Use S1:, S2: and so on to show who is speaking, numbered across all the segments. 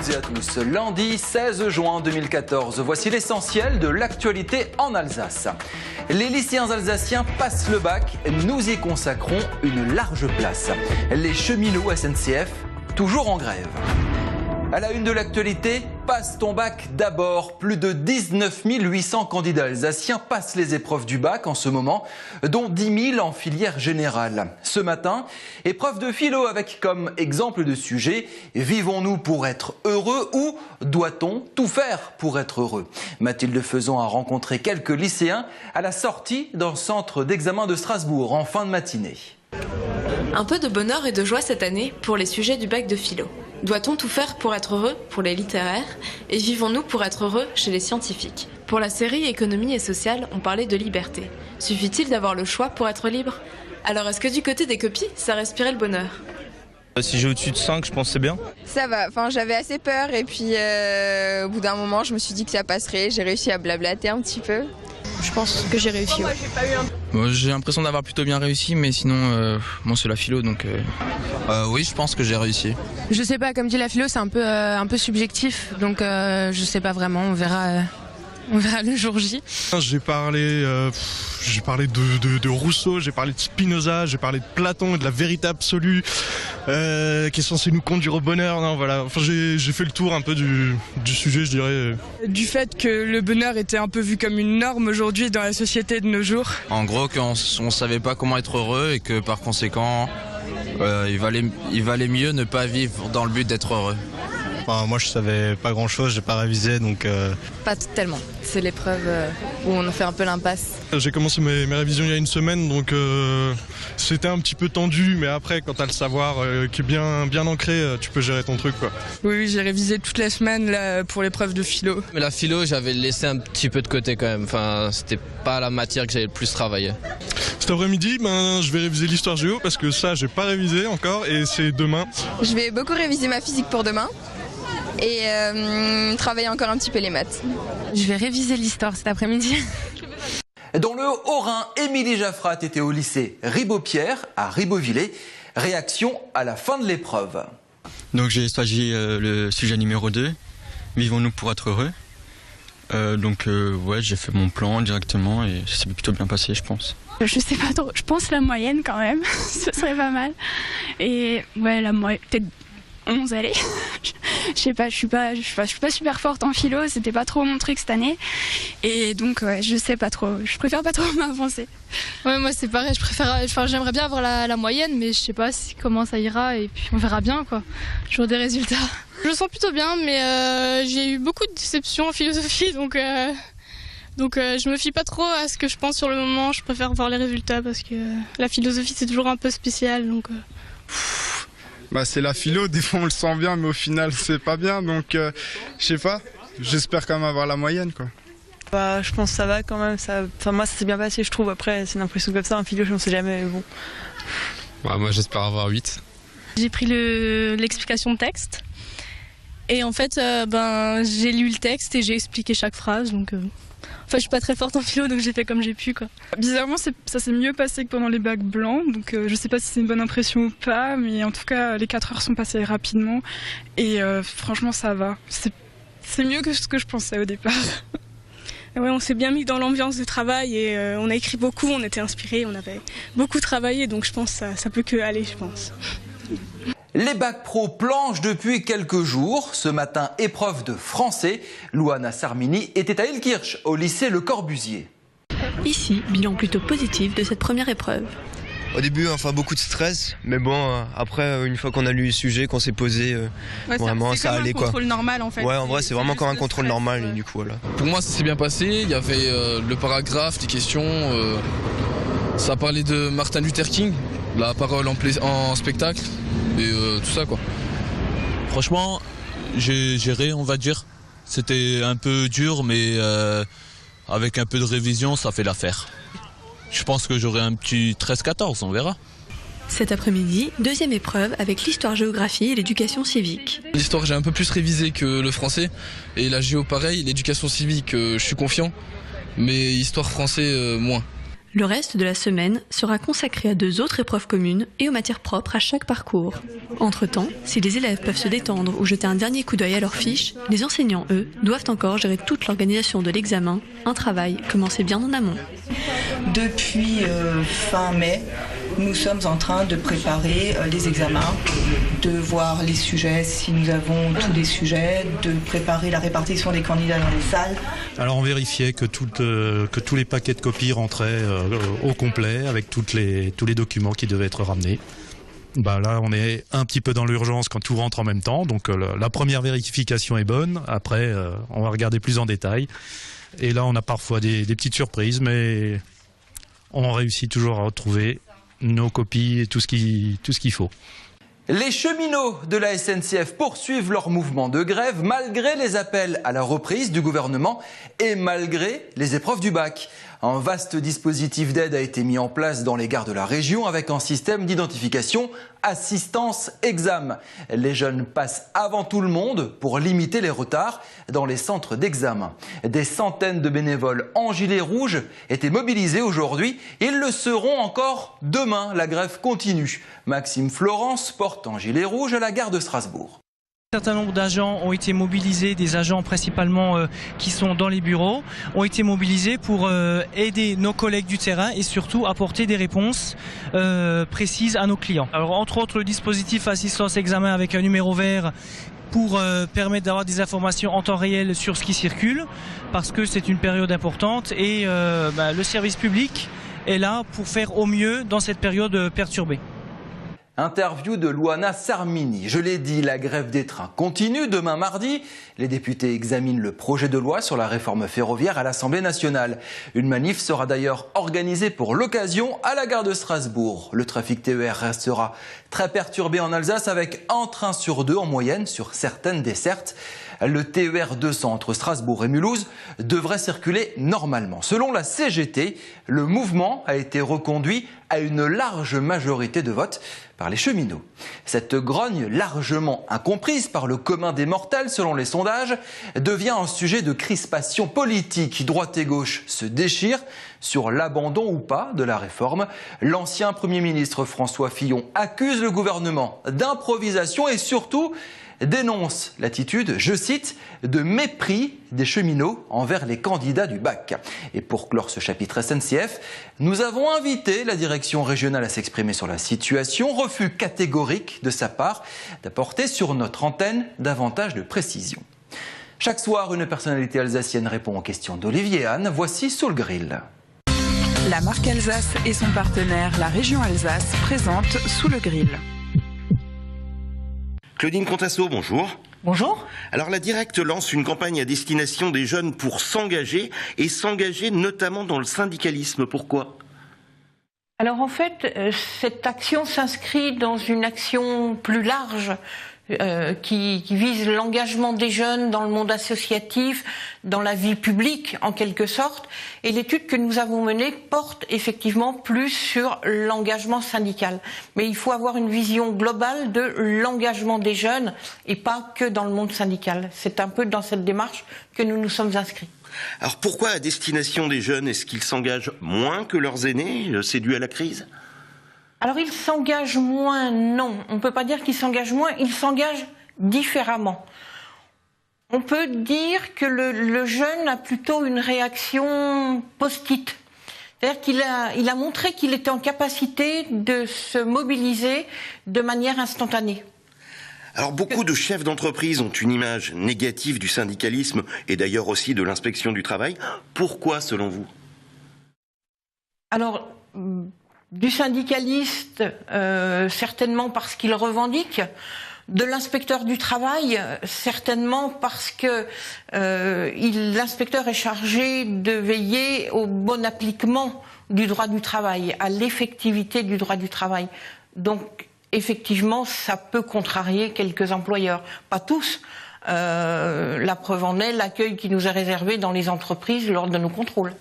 S1: toutes et à tous. Lundi 16 juin 2014, voici l'essentiel de l'actualité en Alsace. Les lycéens alsaciens passent le bac, nous y consacrons une large place. Les cheminots SNCF, toujours en grève. À la une de l'actualité, passe ton bac d'abord. Plus de 19 800 candidats alsaciens passent les épreuves du bac en ce moment, dont 10 000 en filière générale. Ce matin, épreuve de philo avec comme exemple de sujet « Vivons-nous pour être heureux » ou « Doit-on tout faire pour être heureux ?» Mathilde Faisan a rencontré quelques lycéens à la sortie d'un centre d'examen de Strasbourg en fin de matinée.
S2: Un peu de bonheur et de joie cette année pour les sujets du bac de philo. Doit-on tout faire pour être heureux pour les littéraires et vivons-nous pour être heureux chez les scientifiques? Pour la série Économie et sociale, on parlait de liberté. Suffit-il d'avoir le choix pour être libre? Alors est-ce que du côté des copies, ça respirait le bonheur?
S3: Si j'ai au-dessus de 5, je pense que c'est bien.
S4: Ça va, j'avais assez peur et puis au bout d'un moment, je me suis dit que ça passerait. J'ai réussi à blablater un petit peu.
S5: Je pense que j'ai réussi. Ouais.
S6: J'ai l'impression d'avoir plutôt bien réussi, mais sinon, c'est la philo, donc...
S7: Oui, je pense que j'ai réussi.
S5: Je sais pas, comme dit la philo, c'est un peu subjectif, donc je sais pas vraiment, on verra le jour J.
S8: J'ai parlé de Rousseau, j'ai parlé de Spinoza, j'ai parlé de Platon et de la vérité absolue qui est censée nous conduire au bonheur. Non, voilà. J'ai fait le tour un peu du sujet, je dirais.
S9: Du fait que le bonheur était un peu vu comme une norme aujourd'hui dans la société de nos jours.
S7: En gros, qu'on savait pas comment être heureux et que par conséquent, il valait mieux ne pas vivre dans le but d'être heureux.
S3: Enfin, moi je savais pas grand chose, j'ai pas révisé donc...
S5: Pas tellement, c'est l'épreuve où on fait un peu l'impasse.
S8: J'ai commencé mes révisions il y a une semaine, donc c'était un petit peu tendu, mais après quand t'as le savoir qui est bien ancré, tu peux gérer ton truc, quoi.
S9: Oui, j'ai révisé toute la semaine là, pour l'épreuve de philo.
S10: Mais la philo, j'avais laissé un petit peu de côté quand même, enfin c'était pas la matière que j'avais le plus travaillé.
S8: Cet après-midi, je vais réviser l'histoire géo parce que ça j'ai pas révisé encore et c'est demain.
S4: Je vais beaucoup réviser ma physique pour demain. Et travailler encore un petit peu les maths.
S5: Je vais réviser l'histoire cet après-midi.
S1: Dans le Haut-Rhin, Émilie Jaffrat était au lycée Ribaud-Pierre à Ribeauvillé. Réaction à la fin de l'épreuve.
S11: Donc j'ai choisi le sujet numéro 2, Vivons-nous pour être heureux. J'ai fait mon plan directement et ça s'est plutôt bien passé, je pense.
S12: Je sais pas trop, je pense la moyenne quand même, ce serait pas mal. Et ouais, la moyenne, peut-être 11, allez. Je sais pas, je suis pas super forte en philo, c'était pas trop mon truc cette année. Et donc, ouais, je sais pas trop, je préfère pas trop m'avancer.
S13: Ouais, moi c'est pareil, j'aimerais bien avoir la moyenne, mais je sais pas comment ça ira et puis on verra bien, quoi. Toujours des résultats. Je le sens plutôt bien, mais j'ai eu beaucoup de déceptions en philosophie, donc je me fie pas trop à ce que je pense sur le moment, je préfère voir les résultats parce que la philosophie c'est toujours un peu spécial, donc...
S14: c'est la philo, des fois on le sent bien, mais au final c'est pas bien, donc je sais pas, j'espère quand même avoir la moyenne, quoi.
S15: Je pense que ça va quand même, moi ça s'est bien passé je trouve, après c'est une impression comme ça, en philo je ne sais jamais, mais bon.
S16: Moi j'espère avoir 8.
S13: J'ai pris l'explication de texte, et en fait j'ai lu le texte et j'ai expliqué chaque phrase, donc... je suis pas très forte en philo, donc j'ai fait comme j'ai pu, quoi.
S9: Bizarrement, ça s'est mieux passé que pendant les bacs blancs, donc je sais pas si c'est une bonne impression ou pas, mais en tout cas, les 4 heures sont passées rapidement, et franchement, ça va. C'est mieux que ce que je pensais au départ.
S13: Ouais, on s'est bien mis dans l'ambiance de travail, et on a écrit beaucoup, on était inspirés, on avait beaucoup travaillé, donc je pense que ça peut que aller, je pense.
S1: Les bacs pro planchent depuis quelques jours. Ce matin, épreuve de français. Louana Sarmini était à Ilkirch, au lycée Le Corbusier.
S2: Ici, bilan plutôt positif de cette première épreuve.
S17: Au début, beaucoup de stress, mais bon, après, une fois qu'on a lu le sujet, qu'on s'est posé, vraiment, ça allait, quoi. C'est comme un
S9: contrôle normal, en fait.
S17: Ouais, en vrai, c'est vraiment comme un contrôle normal, et du coup, voilà.
S10: Pour moi, ça s'est bien passé. Il y avait le paragraphe, les questions. Ça parlait de Martin Luther King, la parole en spectacle, et tout ça, quoi.
S18: Franchement, j'ai géré, on va dire. C'était un peu dur, mais avec un peu de révision, ça fait l'affaire. Je pense que j'aurai un petit 13-14, on verra.
S2: Cet après-midi, deuxième épreuve avec l'histoire-géographie et l'éducation civique.
S10: L'histoire, j'ai un peu plus révisé que le français. Et la géo, pareil. L'éducation civique, je suis confiant. Mais histoire français, moins.
S19: Le reste de la semaine sera consacré à 2 autres épreuves communes et aux matières propres à chaque parcours. Entre-temps, si les élèves peuvent se détendre ou jeter un dernier coup d'œil à leurs fiches, les enseignants, eux, doivent encore gérer toute l'organisation de l'examen, un travail commencé bien en amont.
S20: Depuis fin mai, nous sommes en train de préparer les examens, de voir les sujets, si nous avons tous les sujets, de préparer la répartition des candidats dans les salles.
S21: Alors on vérifiait que tous les paquets de copies rentraient au complet avec tous les documents qui devaient être ramenés. Là on est un petit peu dans l'urgence quand tout rentre en même temps, donc la première vérification est bonne, après on va regarder plus en détail. Et là on a parfois des petites surprises, mais on réussit toujours à retrouver nos copies et tout ce qu'il faut.
S1: Les cheminots de la SNCF poursuivent leur mouvement de grève malgré les appels à la reprise du gouvernement et malgré les épreuves du bac. Un vaste dispositif d'aide a été mis en place dans les gares de la région avec un système d'identification assistance-examen. Les jeunes passent avant tout le monde pour limiter les retards dans les centres d'examen. Des centaines de bénévoles en gilet rouge étaient mobilisés aujourd'hui. Ils le seront encore demain. La grève continue. Maxime Florence porte en gilet rouge à la gare de Strasbourg.
S22: Un certain nombre d'agents ont été mobilisés, des agents principalement qui sont dans les bureaux, ont été mobilisés pour aider nos collègues du terrain et surtout apporter des réponses précises à nos clients. Alors entre autres le dispositif assistance examen avec un numéro vert pour permettre d'avoir des informations en temps réel sur ce qui circule, parce que c'est une période importante et le service public est là pour faire au mieux dans cette période perturbée.
S1: Interview de Luana Sarmini. Je l'ai dit, la grève des trains continue. Demain mardi, les députés examinent le projet de loi sur la réforme ferroviaire à l'Assemblée nationale. Une manif sera d'ailleurs organisée pour l'occasion à la gare de Strasbourg. Le trafic TER restera très perturbé en Alsace avec un train sur 2 en moyenne sur certaines dessertes. Le TER 200 entre Strasbourg et Mulhouse devrait circuler normalement. Selon la CGT, le mouvement a été reconduit à une large majorité de votes par les cheminots. Cette grogne largement incomprise par le commun des mortels selon les sondages devient un sujet de crispation politique. Droite et gauche se déchirent sur l'abandon ou pas de la réforme. L'ancien Premier ministre François Fillon accuse le gouvernement d'improvisation et surtout dénonce l'attitude, je cite, de mépris des cheminots envers les candidats du bac. Et pour clore ce chapitre SNCF, nous avons invité la direction régionale à s'exprimer sur la situation. Refus catégorique de sa part d'apporter sur notre antenne davantage de précision. Chaque soir, une personnalité alsacienne répond aux questions d'Olivier Anne. Voici Sous le Grill.
S23: La marque Alsace et son partenaire, la région Alsace, présentent Sous le Grill.
S24: Claudine Contasso, bonjour.
S25: Bonjour.
S24: Alors la Directe lance une campagne à destination des jeunes pour s'engager et s'engager notamment dans le syndicalisme. Pourquoi ?
S25: Alors en fait, cette action s'inscrit dans une action plus large qui vise l'engagement des jeunes dans le monde associatif, dans la vie publique en quelque sorte. Et l'étude que nous avons menée porte effectivement plus sur l'engagement syndical. Mais il faut avoir une vision globale de l'engagement des jeunes et pas que dans le monde syndical. C'est un peu dans cette démarche que nous nous sommes inscrits.
S24: Alors pourquoi à destination des jeunes, est-ce qu'ils s'engagent moins que leurs aînés ? C'est dû à la crise ?
S25: Alors ils s'engagent moins, non. On ne peut pas dire qu'ils s'engagent moins, ils s'engagent différemment. On peut dire que le jeune a plutôt une réaction post-it. C'est-à-dire qu'il a montré qu'il était en capacité de se mobiliser de manière instantanée.
S24: Alors beaucoup de chefs d'entreprise ont une image négative du syndicalisme et d'ailleurs aussi de l'inspection du travail. Pourquoi selon vous ?
S25: Alors, du syndicaliste, certainement parce qu'il revendique. De l'inspecteur du travail, certainement parce que l'inspecteur est chargé de veiller au bon appliquement du droit du travail, à l'effectivité du droit du travail. Donc, effectivement, ça peut contrarier quelques employeurs. Pas tous. La preuve en est l'accueil qui nous est réservé dans les entreprises lors de nos contrôles.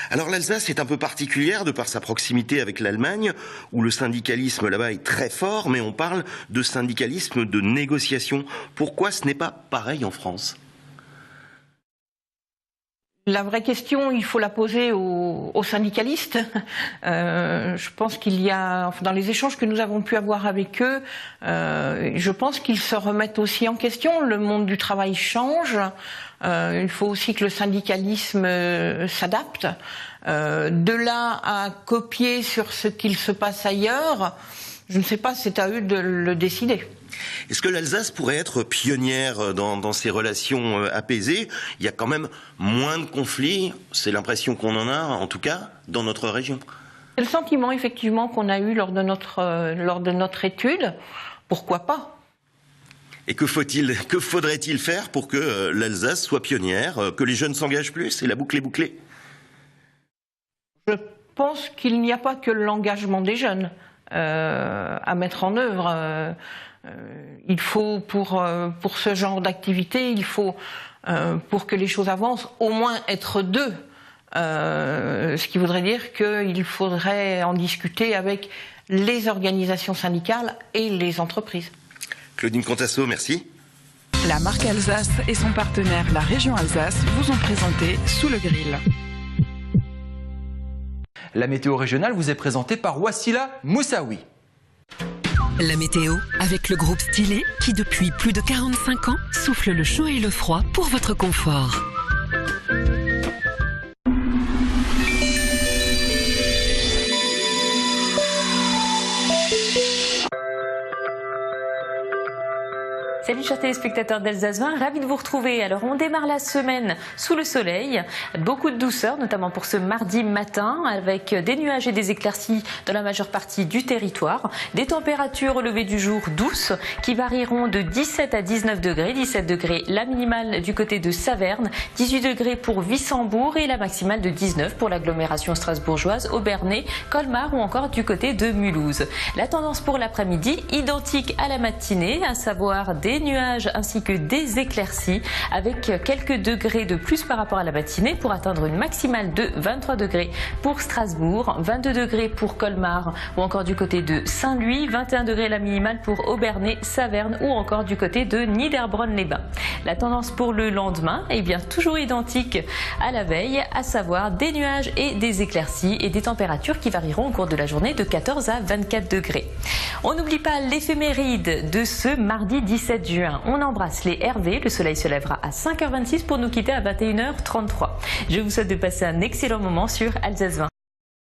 S24: Alors l'Alsace est un peu particulière de par sa proximité avec l'Allemagne, où le syndicalisme là-bas est très fort, mais on parle de syndicalisme de négociation. Pourquoi ce n'est pas pareil en France ?
S25: La vraie question, il faut la poser aux syndicalistes. Je pense qu'il y a, dans les échanges que nous avons pu avoir avec eux, je pense qu'ils se remettent aussi en question. Le monde du travail change. Il faut aussi que le syndicalisme s'adapte. De là à copier sur ce qu'il se passe ailleurs, je ne sais pas, c'est à eux de le décider.
S24: Est-ce que l'Alsace pourrait être pionnière dans ces relations apaisées? Il y a quand même moins de conflits, c'est l'impression qu'on en a, en tout cas, dans notre région.
S25: C'est le sentiment, effectivement, qu'on a eu lors de notre étude. Pourquoi pas?
S24: Et que faudrait-il faire pour que l'Alsace soit pionnière, que les jeunes s'engagent plus et la boucle est bouclée?
S25: Je pense qu'il n'y a pas que l'engagement des jeunes à mettre en œuvre. Il faut, pour ce genre d'activité, il faut, pour que les choses avancent, au moins être deux. Ce qui voudrait dire qu'il faudrait en discuter avec les organisations syndicales et les entreprises.
S24: Claudine Contasso, merci.
S23: La marque Alsace et son partenaire, la région Alsace, vous ont présenté Sous le grill.
S1: La météo régionale vous est présentée par Wassila Moussaoui.
S3: La météo, avec le groupe Stylet, qui depuis plus de 45 ans souffle le chaud et le froid pour votre confort.
S4: Salut chers téléspectateurs d'Alsace 20, ravi de vous retrouver. Alors on démarre la semaine sous le soleil, beaucoup de douceur notamment pour ce mardi matin avec des nuages et des éclaircies dans la majeure partie du territoire. Des températures au lever du jour douces qui varieront de 17 à 19 degrés, 17 degrés la minimale du côté de Saverne, 18 degrés pour Wissembourg et la maximale de 19 pour l'agglomération strasbourgeoise, Obernai, Colmar ou encore du côté de Mulhouse. La tendance pour l'après-midi identique à la matinée, à savoir des nuages ainsi que des éclaircies avec quelques degrés de plus par rapport à la matinée pour atteindre une maximale de 23 degrés pour Strasbourg, 22 degrés pour Colmar ou encore du côté de Saint-Louis, 21 degrés la minimale pour Obernai, Saverne ou encore du côté de Niederbronn-les-Bains. La tendance pour le lendemain est bien toujours identique à la veille, à savoir des nuages et des éclaircies et des températures qui varieront au cours de la journée de 14 à 24 degrés. On n'oublie pas l'éphéméride de ce mardi 17 juin. On embrasse les Hervé, le soleil se lèvera à 5h26 pour nous quitter à 21h33. Je vous souhaite de passer un excellent moment sur Alsace 20.